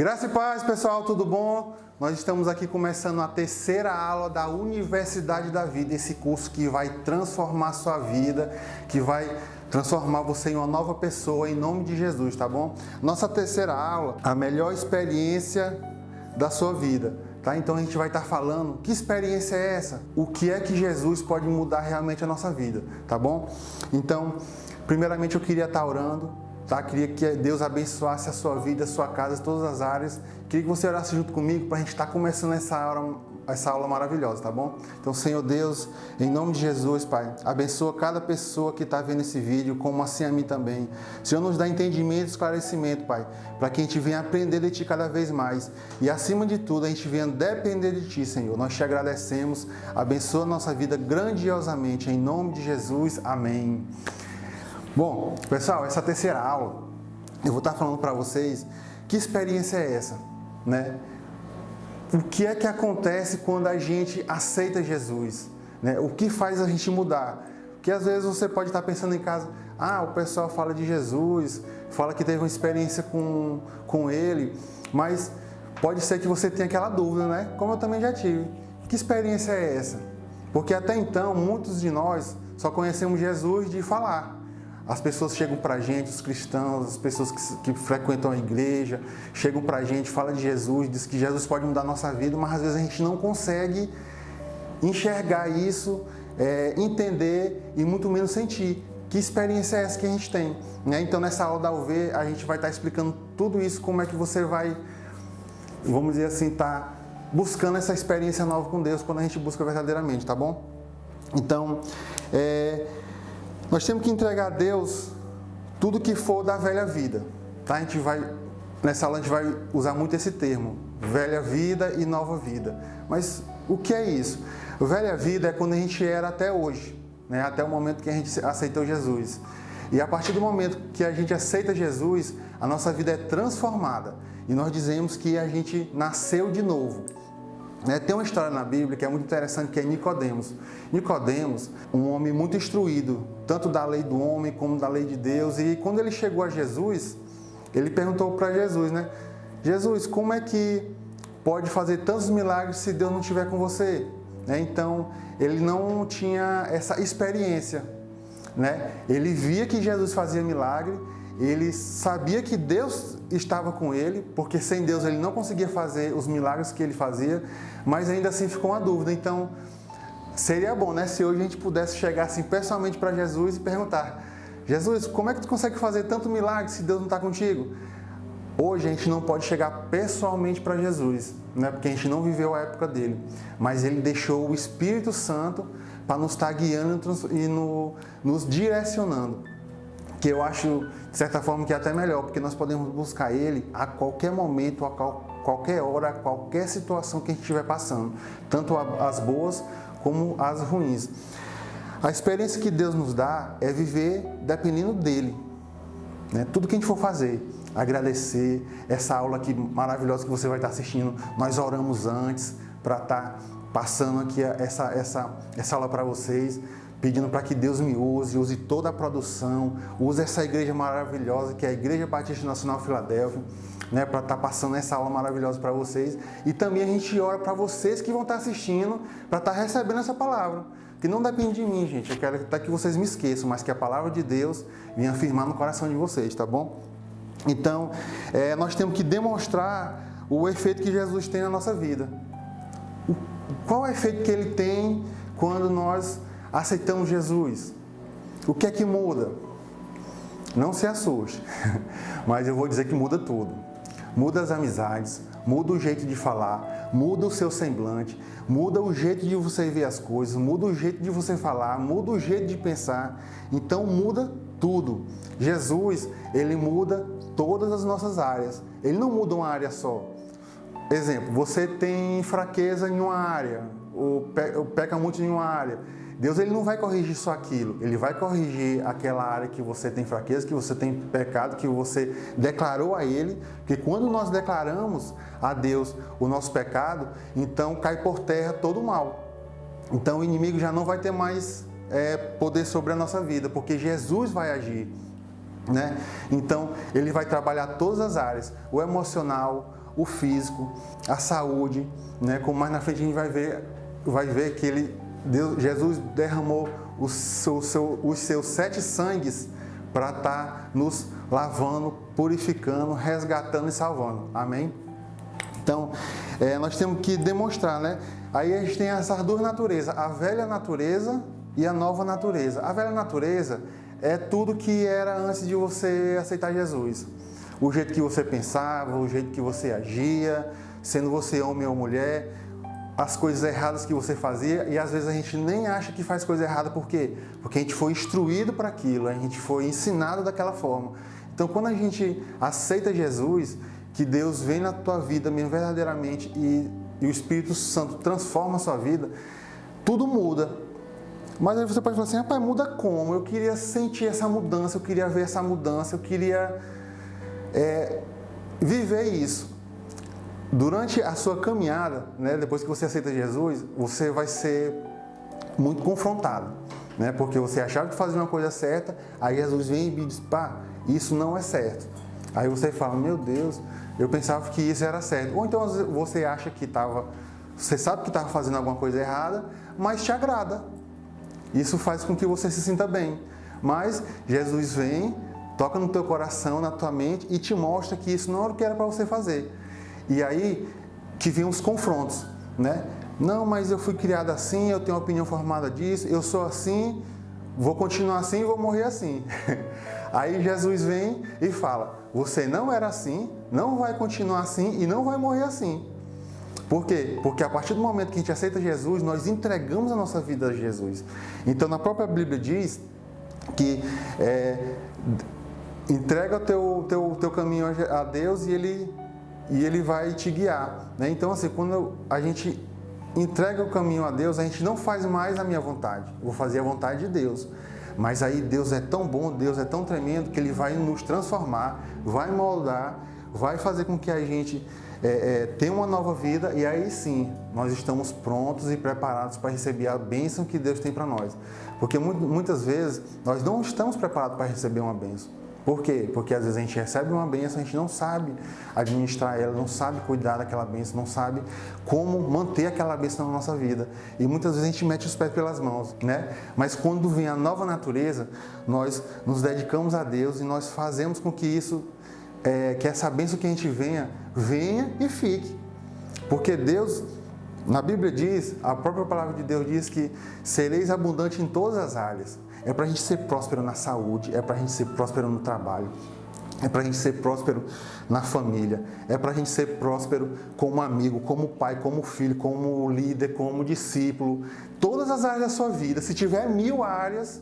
Graça e paz, pessoal, tudo bom? Nós estamos aqui começando a terceira aula da Universidade da Vida, esse curso que vai transformar a sua vida, que vai transformar você em uma nova pessoa, em nome de Jesus, tá bom? Nossa terceira aula, a melhor experiência da sua vida, tá? Então a gente vai estar falando, que experiência é essa? O que é que Jesus pode mudar realmente a nossa vida, tá bom? Então, primeiramente eu queria estar orando, tá? Queria que Deus abençoasse a sua vida, a sua casa, todas as áreas. Queria que você orasse junto comigo para a gente estar começando essa aula maravilhosa, tá bom? Então, Senhor Deus, em nome de Jesus, Pai, abençoa cada pessoa que está vendo esse vídeo, como assim a mim também. Senhor, nos dá entendimento e esclarecimento, Pai, para que a gente venha aprender de Ti cada vez mais. E, acima de tudo, a gente venha depender de Ti, Senhor. Nós Te agradecemos. Abençoa a nossa vida grandiosamente. Em nome de Jesus. Amém. Bom, pessoal, essa terceira aula, eu vou estar falando para vocês que experiência é essa, né? O que é que acontece quando a gente aceita Jesus, né? O que faz a gente mudar? Porque às vezes você pode estar pensando em casa, o pessoal fala de Jesus, fala que teve uma experiência com Ele, mas pode ser que você tenha aquela dúvida, né? Como eu também já tive. Que experiência é essa? Porque até então, muitos de nós só conhecemos Jesus de falar. As pessoas chegam pra gente, os cristãos, as pessoas que frequentam a igreja, chegam pra gente, falam de Jesus, diz que Jesus pode mudar a nossa vida, mas às vezes a gente não consegue enxergar isso, entender e muito menos sentir. Que experiência é essa que a gente tem, né? Então nessa aula da UV a gente vai estar explicando tudo isso, como é que você vai, vamos dizer assim, tá buscando essa experiência nova com Deus quando a gente busca verdadeiramente, tá bom? Então, nós temos que entregar a Deus tudo que for da velha vida, tá? Nessa aula a gente vai usar muito esse termo, velha vida e nova vida. Mas o que é isso? Velha vida é quando a gente era até hoje, né? Até o momento que a gente aceitou Jesus. E a partir do momento que a gente aceita Jesus, a nossa vida é transformada. E nós dizemos que a gente nasceu de novo. Tem uma história na Bíblia que é muito interessante, que é Nicodemos. Nicodemos, um homem muito instruído, tanto da lei do homem como da lei de Deus. E quando ele chegou a Jesus, ele perguntou para Jesus, né? Jesus, como é que pode fazer tantos milagres se Deus não estiver com você? Então, ele não tinha essa experiência, né? Ele via que Jesus fazia milagre, ele sabia que Deus estava com ele, porque sem Deus ele não conseguia fazer os milagres que ele fazia, mas ainda assim ficou uma dúvida. Então, seria bom, né, se hoje a gente pudesse chegar assim pessoalmente para Jesus e perguntar: Jesus, como é que tu consegue fazer tanto milagre se Deus não está contigo? Hoje a gente não pode chegar pessoalmente para Jesus, né, porque a gente não viveu a época dele, mas ele deixou o Espírito Santo para nos estar guiando e nos direcionando. Que eu acho, de certa forma, que é até melhor, porque nós podemos buscar Ele a qualquer momento, a qualquer hora, a qualquer situação que a gente estiver passando, tanto as boas como as ruins. A experiência que Deus nos dá é viver dependendo dEle, né? Tudo que a gente for fazer, agradecer, essa aula aqui maravilhosa que você vai estar assistindo, nós oramos antes para estar passando aqui essa aula para vocês, pedindo para que Deus me use toda a produção, use essa igreja maravilhosa que é a Igreja Batista Nacional Filadélfia, né, para estar passando essa aula maravilhosa para vocês. E também a gente ora para vocês que vão estar assistindo, para estar recebendo essa palavra, que não depende de mim, gente. Eu quero até que vocês me esqueçam, mas que a palavra de Deus venha afirmar no coração de vocês, tá bom? Então, nós temos que demonstrar o efeito que Jesus tem na nossa vida. Qual é o efeito que Ele tem quando nós aceitamos Jesus? O que é que muda? Não se assuste, mas eu vou dizer que muda tudo. Muda as amizades, muda o jeito de falar, muda o seu semblante, muda o jeito de você ver as coisas, muda o jeito de você falar, muda o jeito de pensar. Então muda tudo. Jesus, Ele muda todas as nossas áreas. Ele não muda uma área só. Exemplo, você tem fraqueza em uma área, ou peca muito em uma área. Deus, Ele não vai corrigir só aquilo, Ele vai corrigir aquela área que você tem fraqueza, que você tem pecado, que você declarou a Ele, porque quando nós declaramos a Deus o nosso pecado, então cai por terra todo o mal. Então o inimigo já não vai ter mais poder sobre a nossa vida, porque Jesus vai agir, né? Então Ele vai trabalhar todas as áreas, o emocional, o físico, a saúde, né? Como mais na frente a gente vai ver que Jesus derramou os seus 7 sangues para estar nos lavando, purificando, resgatando e salvando. Amém? Então, nós temos que demonstrar, né? Aí a gente tem essas 2 naturezas, a velha natureza e a nova natureza. A velha natureza é tudo que era antes de você aceitar Jesus. O jeito que você pensava, o jeito que você agia, sendo você homem ou mulher, as coisas erradas que você fazia, e às vezes a gente nem acha que faz coisa errada, por quê? Porque a gente foi instruído para aquilo, a gente foi ensinado daquela forma. Então, quando a gente aceita Jesus, que Deus vem na tua vida mesmo verdadeiramente e o Espírito Santo transforma a sua vida, tudo muda. Mas aí você pode falar assim, rapaz, muda como? Eu queria sentir essa mudança, eu queria ver essa mudança, eu queria viver isso. Durante a sua caminhada, né, depois que você aceita Jesus, você vai ser muito confrontado, né, porque você achava que fazia uma coisa certa, aí Jesus vem e diz, pá, isso não é certo. Aí você fala, meu Deus, eu pensava que isso era certo. Ou então você acha que você sabe que estava fazendo alguma coisa errada, mas te agrada. Isso faz com que você se sinta bem. Mas Jesus vem, toca no teu coração, na tua mente e te mostra que isso não era o que era para você fazer. E aí que vem os confrontos, né? Não, mas eu fui criado assim, eu tenho uma opinião formada disso, eu sou assim, vou continuar assim e vou morrer assim. Aí Jesus vem e fala, você não era assim, não vai continuar assim e não vai morrer assim. Por quê? Porque a partir do momento que a gente aceita Jesus, nós entregamos a nossa vida a Jesus. Então, na própria Bíblia diz que entrega o teu caminho a Deus e Ele vai te guiar, né? Então, assim, quando a gente entrega o caminho a Deus, a gente não faz mais a minha vontade, vou fazer a vontade de Deus. Mas aí Deus é tão bom, Deus é tão tremendo, que Ele vai nos transformar, vai moldar, vai fazer com que a gente tenha uma nova vida, e aí sim, nós estamos prontos e preparados para receber a bênção que Deus tem para nós. Porque muitas vezes nós não estamos preparados para receber uma bênção. Por quê? Porque às vezes a gente recebe uma bênção, a gente não sabe administrar ela, não sabe cuidar daquela bênção, não sabe como manter aquela bênção na nossa vida. E muitas vezes a gente mete os pés pelas mãos, né? Mas quando vem a nova natureza, nós nos dedicamos a Deus e nós fazemos com que isso, que essa bênção que a gente venha e fique. Porque Deus, na Bíblia diz, a própria palavra de Deus diz que sereis abundante em todas as áreas. É para a gente ser próspero na saúde, é para a gente ser próspero no trabalho, é para a gente ser próspero na família, é para a gente ser próspero como amigo, como pai, como filho, como líder, como discípulo. Todas as áreas da sua vida, se tiver 1000 áreas,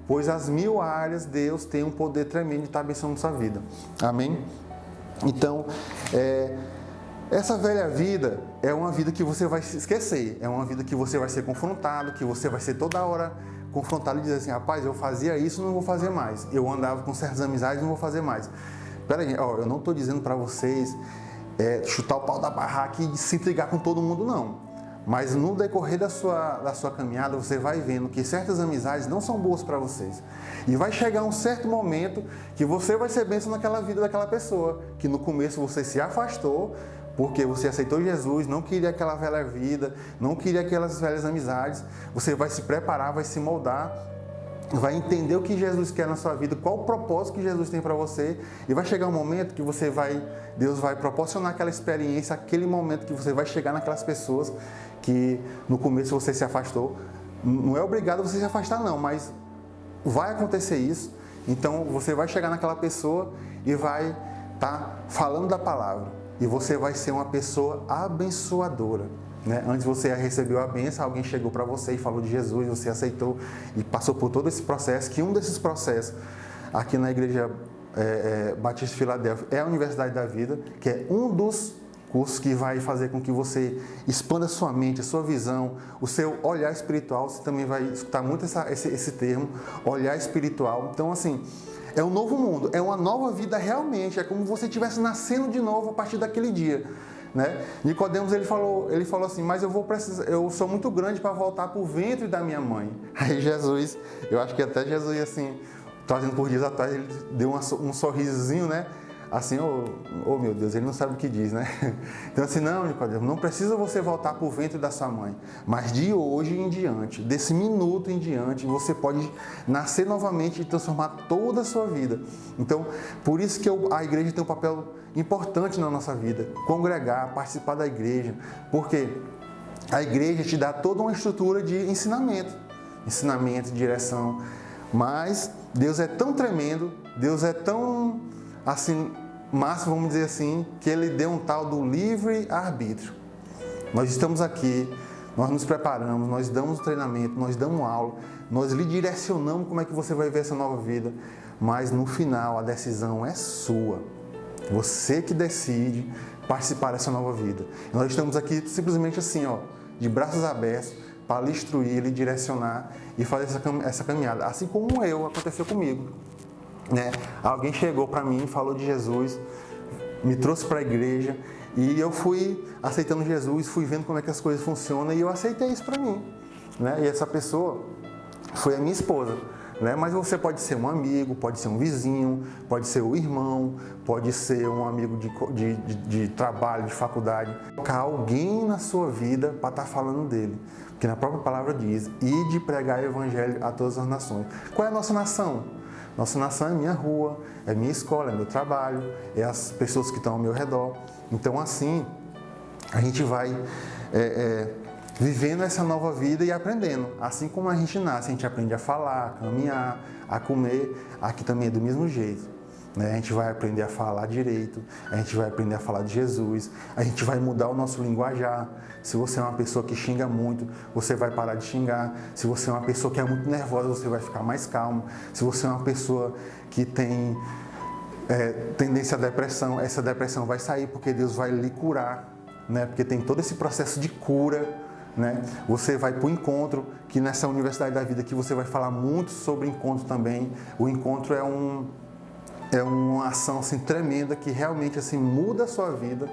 pois as 1000 áreas Deus tem um poder tremendo de estar abençoando a sua vida. Amém? Então, essa velha vida é uma vida que você vai se esquecer, é uma vida que você vai ser confrontado, que você vai ser toda hora confrontado e dizer assim, rapaz, eu fazia isso, não vou fazer mais. Eu andava com certas amizades, não vou fazer mais. Pera aí, eu não estou dizendo para vocês chutar o pau da barraca e se intrigar com todo mundo, não. Mas no decorrer da sua caminhada, você vai vendo que certas amizades não são boas para vocês. E vai chegar um certo momento que você vai ser bênção naquela vida daquela pessoa, que no começo você se afastou, porque você aceitou Jesus, não queria aquela velha vida, não queria aquelas velhas amizades. Você vai se preparar, vai se moldar, vai entender o que Jesus quer na sua vida, qual o propósito que Jesus tem para você, e vai chegar um momento que Deus vai proporcionar aquela experiência, aquele momento que você vai chegar naquelas pessoas que no começo você se afastou. Não é obrigado você se afastar não, mas vai acontecer isso. Então você vai chegar naquela pessoa e vai estar falando da palavra. E você vai ser uma pessoa abençoadora, né? Antes você recebeu a bênção, alguém chegou para você e falou de Jesus, você aceitou e passou por todo esse processo, que um desses processos aqui na Igreja Batista de Filadélfia é a Universidade da Vida, que é um dos cursos que vai fazer com que você expanda a sua mente, a sua visão, o seu olhar espiritual. Você também vai escutar muito esse termo, olhar espiritual. Então, assim, é um novo mundo, é uma nova vida realmente, é como se você estivesse nascendo de novo a partir daquele dia, né? Nicodemos, ele falou assim, mas eu sou muito grande para voltar para o ventre da minha mãe. Aí Jesus, eu acho que até Jesus, assim, trazendo por dias atrás, ele deu um sorrisozinho, né? assim, oh meu Deus, ele não sabe o que diz, né? Então assim, não, Nicodemo, não precisa você voltar para o ventre da sua mãe, mas de hoje em diante, desse minuto em diante, você pode nascer novamente e transformar toda a sua vida. Então, por isso que a igreja tem um papel importante na nossa vida, congregar, participar da igreja, porque a igreja te dá toda uma estrutura de ensinamento, direção, mas Deus é tão tremendo, Deus é tão, assim, máximo, vamos dizer assim, que Ele deu um tal do livre-arbítrio. Nós estamos aqui, nós nos preparamos, nós damos treinamento, nós damos aula, nós lhe direcionamos como é que você vai ver essa nova vida, mas no final a decisão é sua. Você que decide participar dessa nova vida. Nós estamos aqui simplesmente assim, ó, de braços abertos, para lhe instruir, lhe direcionar e fazer essa caminhada. Assim como aconteceu comigo. Né? Alguém chegou para mim, falou de Jesus, me trouxe para a igreja e eu fui aceitando Jesus, fui vendo como é que as coisas funcionam e eu aceitei isso para mim. Né? E essa pessoa foi a minha esposa. Né? Mas você pode ser um amigo, pode ser um vizinho, pode ser um irmão, pode ser um amigo de trabalho, de faculdade. Colocar alguém na sua vida para estar falando dele. Porque na própria palavra diz, ide pregar o evangelho a todas as nações. Qual é a nossa nação? Nossa nação é minha rua, é minha escola, é meu trabalho, é as pessoas que estão ao meu redor. Então assim, a gente vai vivendo essa nova vida e aprendendo. Assim como a gente nasce, a gente aprende a falar, a caminhar, a comer, aqui também é do mesmo jeito. Né? A gente vai aprender a falar direito, a gente vai aprender a falar de Jesus, a gente vai mudar o nosso linguajar. Se você é uma pessoa que xinga muito, você vai parar de xingar. Se você é uma pessoa que é muito nervosa, você vai ficar mais calmo. Se você é uma pessoa que tem tendência à depressão, essa depressão vai sair porque Deus vai lhe curar, né? Porque tem todo esse processo de cura. Né? Você vai para o encontro, que nessa Universidade da Vida que você vai falar muito sobre encontro também. O encontro é uma ação assim, tremenda que realmente assim, muda a sua vida,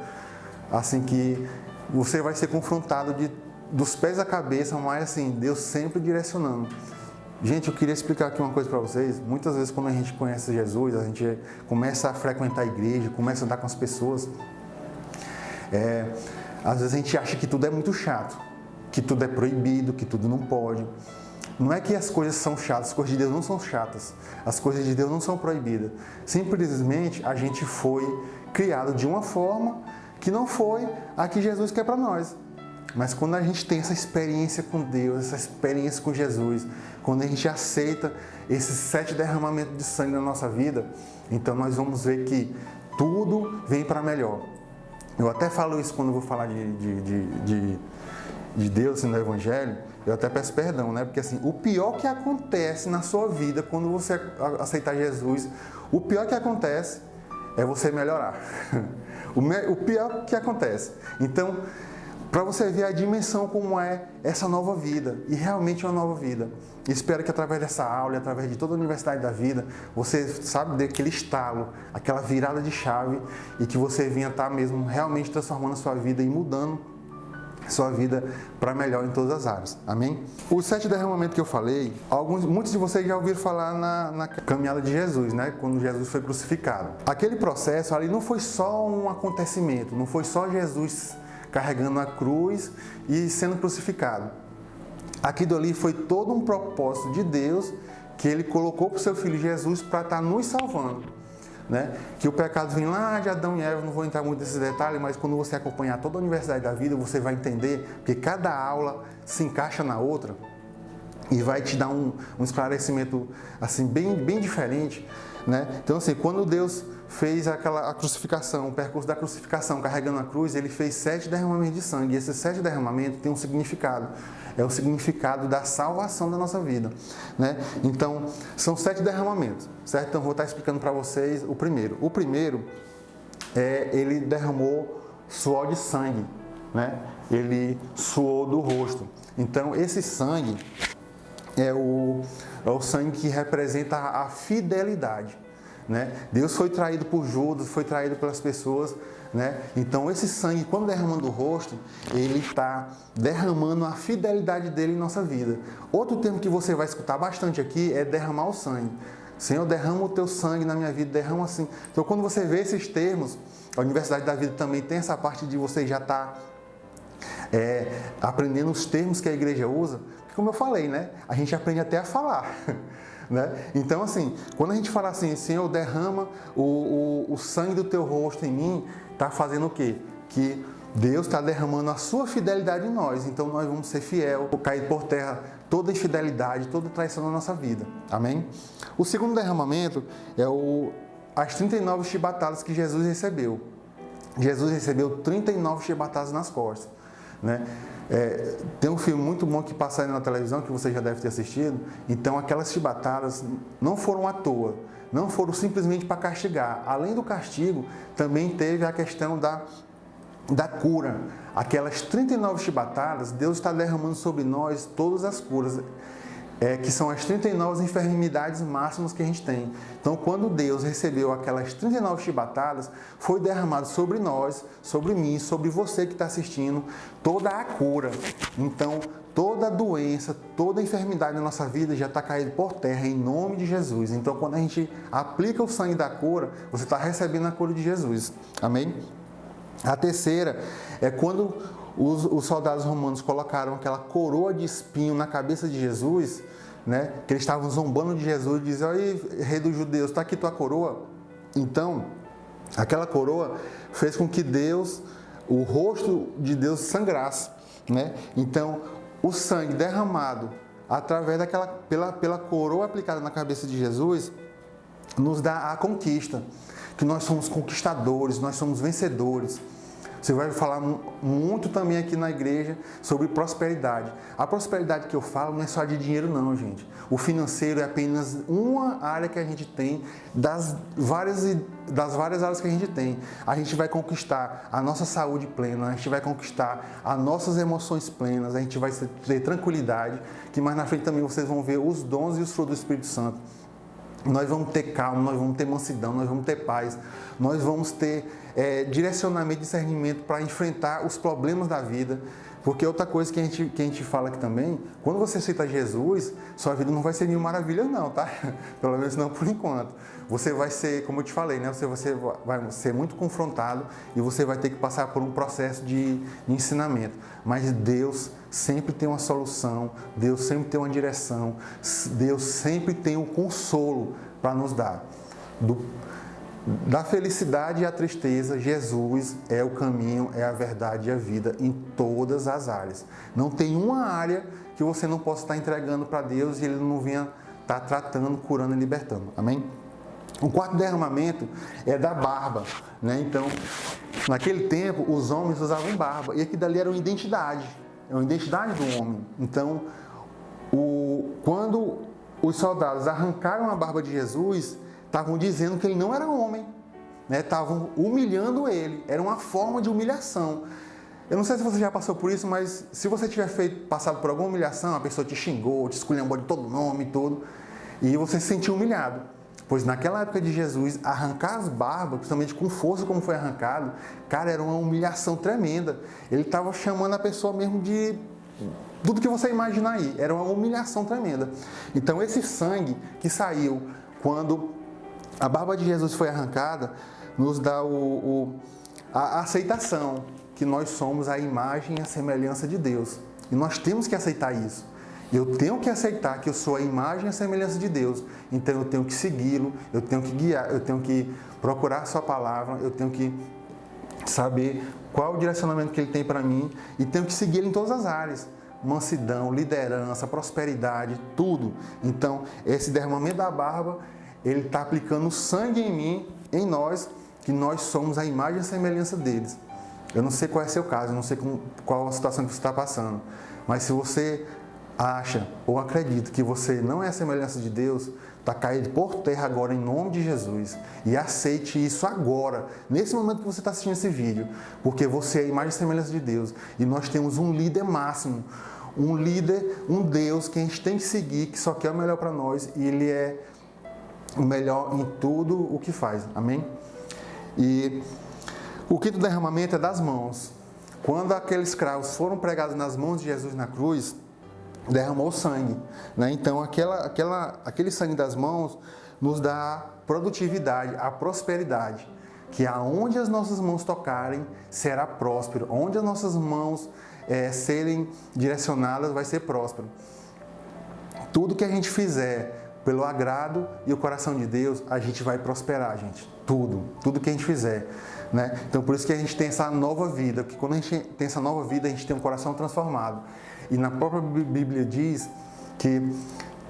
assim que você vai ser confrontado dos pés à cabeça, mas assim, Deus sempre direcionando. Gente, eu queria explicar aqui uma coisa para vocês. Muitas vezes quando a gente conhece Jesus, a gente começa a frequentar a igreja, começa a andar com as pessoas, às vezes a gente acha que tudo é muito chato, que tudo é proibido, que tudo não pode. Não é que as coisas são chatas, as coisas de Deus não são chatas, as coisas de Deus não são proibidas. Simplesmente a gente foi criado de uma forma que não foi a que Jesus quer para nós. Mas quando a gente tem essa experiência com Deus, essa experiência com Jesus, quando a gente aceita esses 7 derramamentos de sangue na nossa vida, então nós vamos ver que tudo vem para melhor. Eu até falo isso quando eu vou falar de Deus no Evangelho, eu até peço perdão, né? Porque assim, o pior que acontece na sua vida quando você aceitar Jesus, o pior que acontece é você melhorar. O pior que acontece. Então, para você ver a dimensão como é essa nova vida, e realmente é uma nova vida. Espero que através dessa aula e através de toda a Universidade da Vida, você sabe daquele estalo, aquela virada de chave, e que você venha estar mesmo realmente transformando a sua vida e mudando sua vida para melhor em todas as áreas. Amém? Os 7 derramamentos que eu falei, muitos de vocês já ouviram falar na caminhada de Jesus, né? Quando Jesus foi crucificado. Aquele processo ali não foi só um acontecimento, não foi só Jesus carregando a cruz e sendo crucificado. Aquilo ali foi todo um propósito de Deus que Ele colocou para o seu Filho Jesus para estar nos salvando. Né? Que o pecado vem lá de Adão e Eva, não vou entrar muito nesses detalhes, mas quando você acompanhar toda a Universidade da Vida, você vai entender que cada aula se encaixa na outra e vai te dar um esclarecimento assim, bem diferente. Né? Então, assim, quando Deus fez a crucificação, o percurso da crucificação, carregando a cruz, Ele fez 7 derramamentos de sangue. E esses 7 derramamentos têm um significado. É o significado da salvação da nossa vida. Né? Então, são 7 derramamentos. Certo? Então, vou estar explicando para vocês o primeiro. O primeiro Ele derramou suor de sangue. Né? Ele suou do rosto. Então, esse sangue é o sangue que representa a fidelidade. Né? Deus foi traído por Judas, foi traído pelas pessoas. Né? Então esse sangue, quando derramando do rosto, ele está derramando a fidelidade dele em nossa vida. Outro termo que você vai escutar bastante aqui é derramar o sangue. Senhor, derrama o teu sangue na minha vida, derrama assim. Então, quando você vê esses termos, a Universidade da Vida também tem essa parte de você já estar aprendendo os termos que a igreja usa. Porque, como eu falei, né? A gente aprende até a falar. Né? Então, assim, quando a gente fala assim, Senhor, derrama o sangue do teu rosto em mim, está fazendo o quê? Que Deus está derramando a sua fidelidade em nós. Então, nós vamos ser fiel, cair por terra toda infidelidade, toda traição na nossa vida. Amém? O segundo derramamento é as 39 chibatadas que Jesus recebeu. Jesus recebeu 39 chibatadas nas costas. Né? Tem um filme muito bom que passa aí na televisão, que você já deve ter assistido. Então, aquelas chibatadas não foram à toa, não foram simplesmente para castigar. Além do castigo, também teve a questão da cura. Aquelas 39 chibatadas, Deus está derramando sobre nós todas as curas, que são as 39 enfermidades máximas que a gente tem. Então, quando Deus recebeu aquelas 39 chibatadas, foi derramado sobre nós, sobre mim, sobre você que está assistindo, toda a cura. Então, toda doença, toda enfermidade na nossa vida já está caída por terra, em nome de Jesus. Então, quando a gente aplica o sangue da cura, você está recebendo a cura de Jesus. Amém? A terceira é quando os soldados romanos colocaram aquela coroa de espinho na cabeça de Jesus, né? Que eles estavam zombando de Jesus e diziam: "Aí, rei dos judeus, está aqui tua coroa?" Então, aquela coroa fez com que o rosto de Deus sangrasse, né? Então, o sangue derramado através pela coroa aplicada na cabeça de Jesus nos dá a conquista, que nós somos conquistadores, nós somos vencedores. Você vai falar muito também aqui na igreja sobre prosperidade. A prosperidade que eu falo não é só de dinheiro não, gente. O financeiro é apenas uma área que a gente tem das várias áreas que a gente tem. A gente vai conquistar a nossa saúde plena, a gente vai conquistar as nossas emoções plenas, a gente vai ter tranquilidade, que mais na frente também vocês vão ver os dons e os frutos do Espírito Santo. Nós vamos ter calma, nós vamos ter mansidão, nós vamos ter paz, nós vamos ter direcionamento e discernimento para enfrentar os problemas da vida. Porque outra coisa que a gente fala aqui também, quando você aceita Jesus, sua vida não vai ser mil maravilhas não, tá? Pelo menos não por enquanto. Você vai ser, como eu te falei, né? Você vai ser muito confrontado e você vai ter que passar por um processo de ensinamento. Mas Deus sempre tem uma solução, Deus sempre tem uma direção, Deus sempre tem um consolo para nos dar. Da felicidade à tristeza, Jesus é o caminho, é a verdade e a vida em todas as áreas. Não tem uma área que você não possa estar entregando para Deus e Ele não venha estar tratando, curando e libertando. Amém? O quarto derramamento é da barba, né? Então, naquele tempo, os homens usavam barba e aquilo dali era uma identidade do homem. Então, quando os soldados arrancaram a barba de Jesus, estavam dizendo que ele não era homem, né? Estavam humilhando ele, era uma forma de humilhação. Eu não sei se você já passou por isso, mas se você tiver passado por alguma humilhação, a pessoa te xingou, te esculhambou de todo nome e tudo, e você se sentiu humilhado. Pois naquela época de Jesus, arrancar as barbas, principalmente com força como foi arrancado, cara, era uma humilhação tremenda. Ele estava chamando a pessoa mesmo de tudo que você imaginar aí, era uma humilhação tremenda. Então esse sangue que saiu quando a barba de Jesus foi arrancada, nos dá a aceitação que nós somos a imagem e a semelhança de Deus. E nós temos que aceitar isso. Eu tenho que aceitar que eu sou a imagem e a semelhança de Deus. Então eu tenho que segui-lo, eu tenho que guiar, eu tenho que procurar a sua palavra, eu tenho que saber qual o direcionamento que Ele tem para mim e tenho que seguir Ele em todas as áreas. Mansidão, liderança, prosperidade, tudo. Então, esse derramamento da barba, Ele está aplicando sangue em mim, em nós, que nós somos a imagem e a semelhança deles. Eu não sei qual é o seu caso, eu não sei qual a situação que você está passando, mas se você acha ou acredita que você não é a semelhança de Deus, está caído por terra agora em nome de Jesus. E aceite isso agora, nesse momento que você está assistindo esse vídeo, porque você é a imagem e semelhança de Deus. E nós temos um líder máximo, um líder, um Deus que a gente tem que seguir, que só quer o melhor para nós, e Ele é o melhor em tudo o que faz. Amém? E o quinto derramamento é das mãos. Quando aqueles cravos foram pregados nas mãos de Jesus na cruz, derramou sangue, né? Então aquele sangue das mãos nos dá a produtividade, a prosperidade. Que aonde as nossas mãos tocarem, será próspero. Onde as nossas mãos serem direcionadas, vai ser próspero. Tudo que a gente fizer pelo agrado e o coração de Deus, a gente vai prosperar, gente. Tudo que a gente fizer, né? Então, por isso que a gente tem essa nova vida, que quando a gente tem essa nova vida, a gente tem um coração transformado. E na própria Bíblia diz que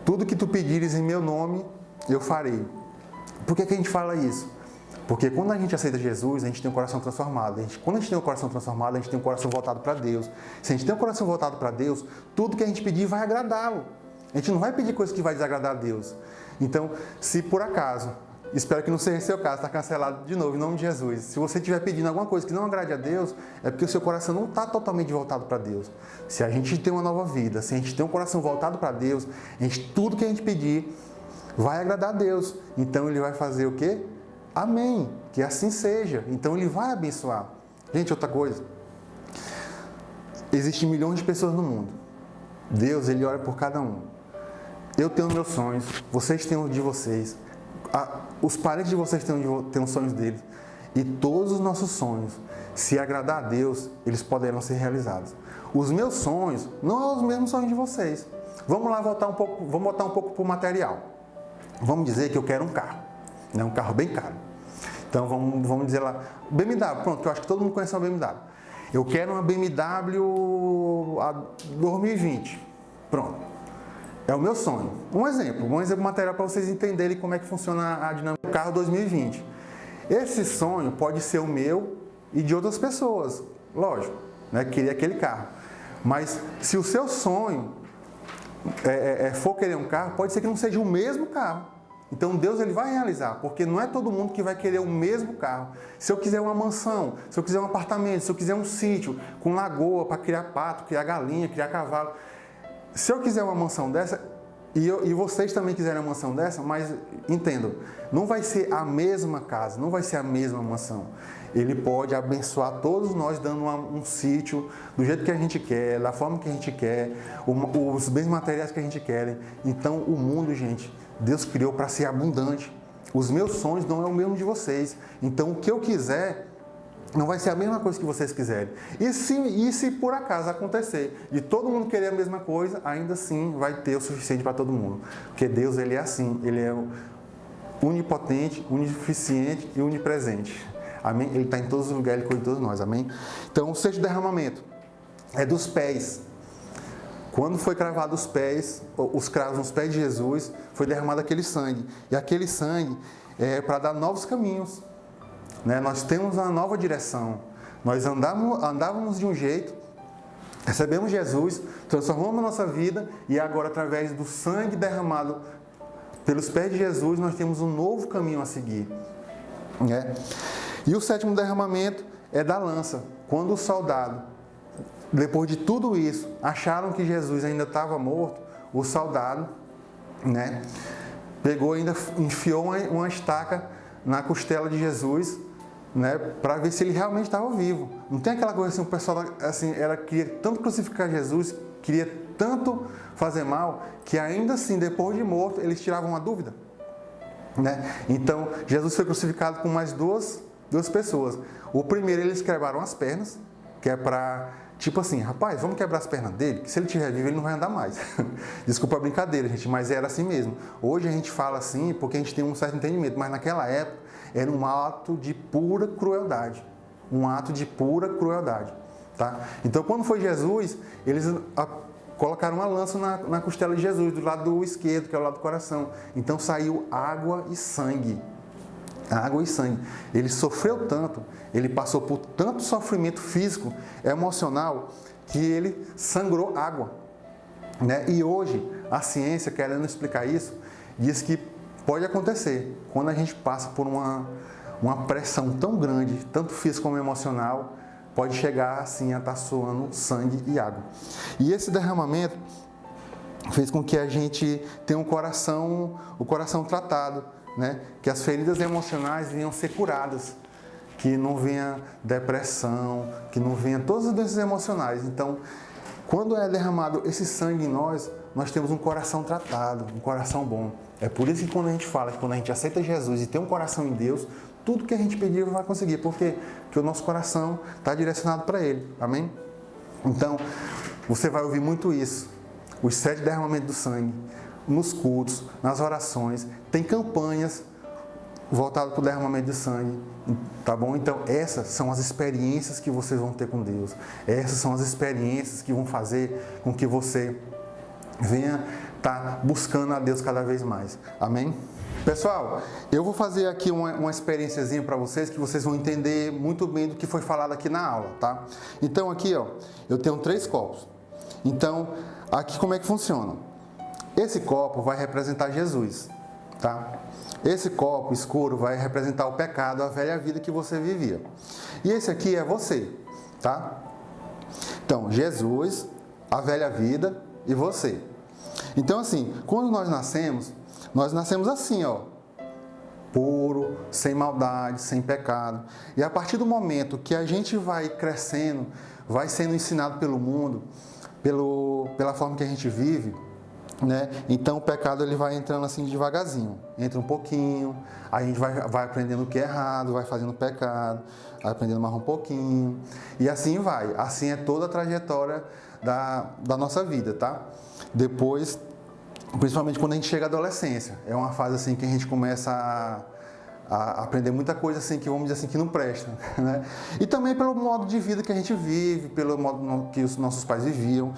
tudo que tu pedires em meu nome, eu farei. Por que a gente fala isso? Porque quando a gente aceita Jesus, a gente tem um coração transformado. Quando a gente tem um coração transformado, a gente tem um coração voltado para Deus. Se a gente tem um coração voltado para Deus, tudo que a gente pedir vai agradá-lo. A gente não vai pedir coisas que vai desagradar a Deus. Então, se por acaso, espero que não seja seu caso, está cancelado de novo, em nome de Jesus. Se você estiver pedindo alguma coisa que não agrade a Deus, é porque o seu coração não está totalmente voltado para Deus. Se a gente tem uma nova vida, se a gente tem um coração voltado para Deus, tudo que a gente pedir vai agradar a Deus. Então, Ele vai fazer o quê? Amém, que assim seja. Então Ele vai abençoar. Gente, outra coisa. Existem milhões de pessoas no mundo. Deus, Ele olha por cada um. Eu tenho meus sonhos, vocês têm os de vocês. Os parentes de vocês têm os sonhos deles. E todos os nossos sonhos, se agradar a Deus, eles poderão ser realizados. Os meus sonhos não são os mesmos sonhos de vocês. Vamos lá voltar um pouco para o material. Vamos dizer que eu quero um carro. Né? Um carro bem caro. Então vamos dizer lá, BMW, pronto, que eu acho que todo mundo conhece uma BMW. Eu quero uma BMW 2020. Pronto. É o meu sonho. Um exemplo material para vocês entenderem como é que funciona a dinâmica do carro 2020. Esse sonho pode ser o meu e de outras pessoas, lógico, né? Querer aquele carro. Mas se o seu sonho for querer um carro, pode ser que não seja o mesmo carro. Então Deus Ele vai realizar, porque não é todo mundo que vai querer o mesmo carro. Se eu quiser uma mansão, se eu quiser um apartamento, se eu quiser um sítio com lagoa para criar pato, criar galinha, criar cavalo, se eu quiser uma mansão dessa, e vocês também quiserem uma mansão dessa, mas entendam, não vai ser a mesma casa, não vai ser a mesma mansão. Ele pode abençoar todos nós dando um sítio do jeito que a gente quer, da forma que a gente quer, os bens materiais que a gente quer. Então o mundo, gente, Deus criou para ser abundante. Os meus sonhos não é o mesmo de vocês. Então o que eu quiser não vai ser a mesma coisa que vocês quiserem. E se por acaso acontecer de todo mundo querer a mesma coisa, ainda assim vai ter o suficiente para todo mundo. Porque Deus, Ele é assim, Ele é onipotente, onificente e onipresente. Amém? Ele está em todos os lugares, Ele cuida de todos nós. Amém? Então o sexto derramamento é dos pés. Quando foi cravado os pés, os cravos nos pés de Jesus, foi derramado aquele sangue. E aquele sangue é para dar novos caminhos. Né? Nós temos uma nova direção. Nós andávamos de um jeito, recebemos Jesus, transformamos a nossa vida e agora, através do sangue derramado pelos pés de Jesus, nós temos um novo caminho a seguir. Né? E o sétimo derramamento é da lança. Quando o soldado, depois de tudo isso, acharam que Jesus ainda estava morto, o soldado, né, pegou e ainda enfiou uma estaca na costela de Jesus, né, para ver se ele realmente estava vivo. Não tem aquela coisa assim, o pessoal assim, queria tanto crucificar Jesus, queria tanto fazer mal, que ainda assim, depois de morto, eles tiravam uma dúvida. Né? Então, Jesus foi crucificado com mais duas pessoas. O primeiro, eles quebraram as pernas, que é para, tipo assim, rapaz, vamos quebrar as pernas dele, que se ele estiver vivo, ele não vai andar mais. Desculpa a brincadeira, gente, mas era assim mesmo. Hoje a gente fala assim porque a gente tem um certo entendimento, mas naquela época era um ato de pura crueldade. Um ato de pura crueldade. Tá? Então, quando foi Jesus, eles colocaram uma lança na costela de Jesus, do lado esquerdo, que é o lado do coração. Então saiu água e sangue. Água e sangue. Ele sofreu tanto, ele passou por tanto sofrimento físico, emocional, que ele sangrou água. Né? E hoje, a ciência, querendo explicar isso, diz que pode acontecer quando a gente passa por uma pressão tão grande, tanto física como emocional, pode chegar assim a estar suando sangue e água. E esse derramamento fez com que a gente tenha o coração tratado, né? Que as feridas emocionais venham ser curadas, que não venha depressão, que não venha todas as doenças emocionais. Então, quando é derramado esse sangue em nós nós temos um coração tratado, um coração bom. É por isso que quando a gente fala que quando a gente aceita Jesus e tem um coração em Deus, tudo que a gente pedir vai conseguir. Por quê? Porque o nosso coração está direcionado para Ele. Amém? Então, você vai ouvir muito isso. Os 7 derramamentos do sangue, nos cultos, nas orações, tem campanhas voltadas para o derramamento de sangue, tá bom? Então, essas são as experiências que vocês vão ter com Deus. Essas são as experiências que vão fazer com que você venha estar buscando a Deus cada vez mais. Amém? Pessoal, eu vou fazer aqui uma experiênciazinha para vocês que vocês vão entender muito bem do que foi falado aqui na aula, tá? Então, aqui, ó, eu tenho 3 copos. Então, aqui como é que funciona? Esse copo vai representar Jesus, tá? Esse copo escuro vai representar o pecado, a velha vida que você vivia. E esse aqui é você, tá? Então, Jesus, a velha vida e você. Então, assim, quando nós nascemos assim, ó, puro, sem maldade, sem pecado. E a partir do momento que a gente vai crescendo, vai sendo ensinado pelo mundo, pela forma que a gente vive, né? Então o pecado ele vai entrando assim devagarzinho, entra um pouquinho, a gente vai aprendendo o que é errado, vai fazendo pecado, vai aprendendo mais um pouquinho, e assim vai. Assim é toda a trajetória da nossa vida, tá? Depois, principalmente quando a gente chega à adolescência, é uma fase assim que a gente começa a aprender muita coisa assim que, vamos dizer assim, que não presta, né? E também pelo modo de vida que a gente vive, pelo modo que os nossos pais viviam.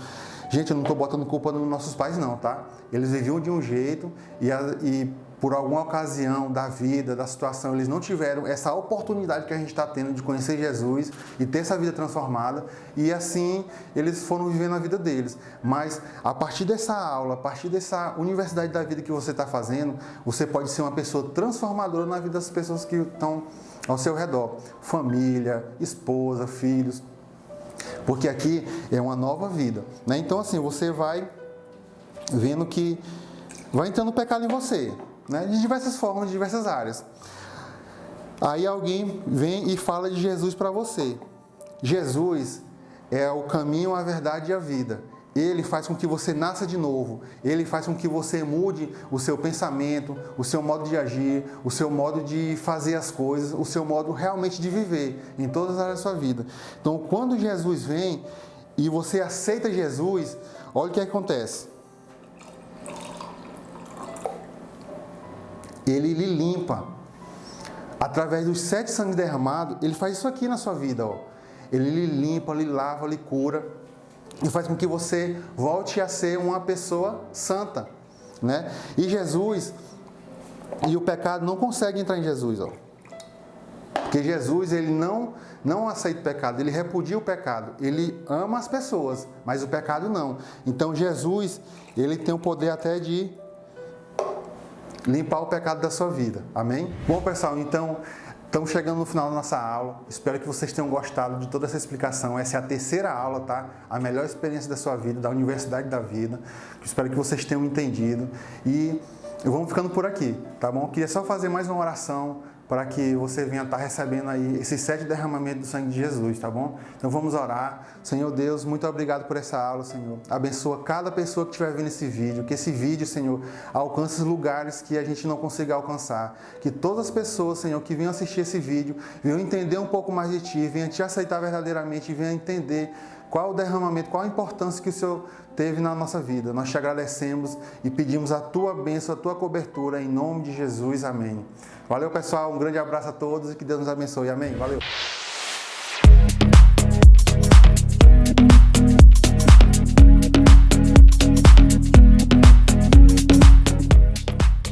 Gente, eu não estou botando culpa nos nossos pais não, tá? Eles viviam de um jeito e por alguma ocasião da vida, da situação, eles não tiveram essa oportunidade que a gente está tendo de conhecer Jesus e ter essa vida transformada, e assim eles foram vivendo a vida deles. Mas a partir dessa aula, a partir dessa universidade da vida que você está fazendo, você pode ser uma pessoa transformadora na vida das pessoas que estão ao seu redor. Família, esposa, filhos. Porque aqui é uma nova vida, né? Então assim, você vai vendo que vai entrando o pecado em você, né? De diversas formas, de diversas áreas. Aí alguém vem e fala de Jesus para você. Jesus é o caminho, a verdade e a vida. Ele faz com que você nasça de novo. Ele faz com que você mude o seu pensamento, o seu modo de agir, o seu modo de fazer as coisas, o seu modo realmente de viver em todas as áreas da sua vida. Então, quando Jesus vem e você aceita Jesus, olha o que acontece. Ele lhe limpa. Através dos 7 sangues derramados, ele faz isso aqui na sua vida, ó. Ele lhe limpa, lhe lava, lhe cura. E faz com que você volte a ser uma pessoa santa, né? E Jesus, e o pecado não consegue entrar em Jesus, ó. Porque Jesus, ele não aceita o pecado, ele repudia o pecado. Ele ama as pessoas, mas o pecado não. Então Jesus, ele tem o poder até de limpar o pecado da sua vida. Amém? Bom, pessoal, então estamos chegando no final da nossa aula. Espero que vocês tenham gostado de toda essa explicação. Essa é a 3ª aula, tá? A melhor experiência da sua vida, da Universidade da Vida. Espero que vocês tenham entendido. E vamos ficando por aqui, tá bom? Eu queria só fazer mais uma oração para que você venha estar recebendo aí esses 7 derramamentos do sangue de Jesus, tá bom? Então vamos orar. Senhor Deus, muito obrigado por essa aula, Senhor. Abençoa cada pessoa que estiver vendo esse vídeo, que esse vídeo, Senhor, alcance lugares que a gente não consiga alcançar. Que todas as pessoas, Senhor, que venham assistir esse vídeo, venham entender um pouco mais de Ti, venham Te aceitar verdadeiramente e venham entender qual o derramamento, qual a importância que o Senhor teve na nossa vida. Nós Te agradecemos e pedimos a Tua bênção, a Tua cobertura, em nome de Jesus. Amém. Valeu, pessoal. Um grande abraço a todos e que Deus nos abençoe. Amém. Valeu.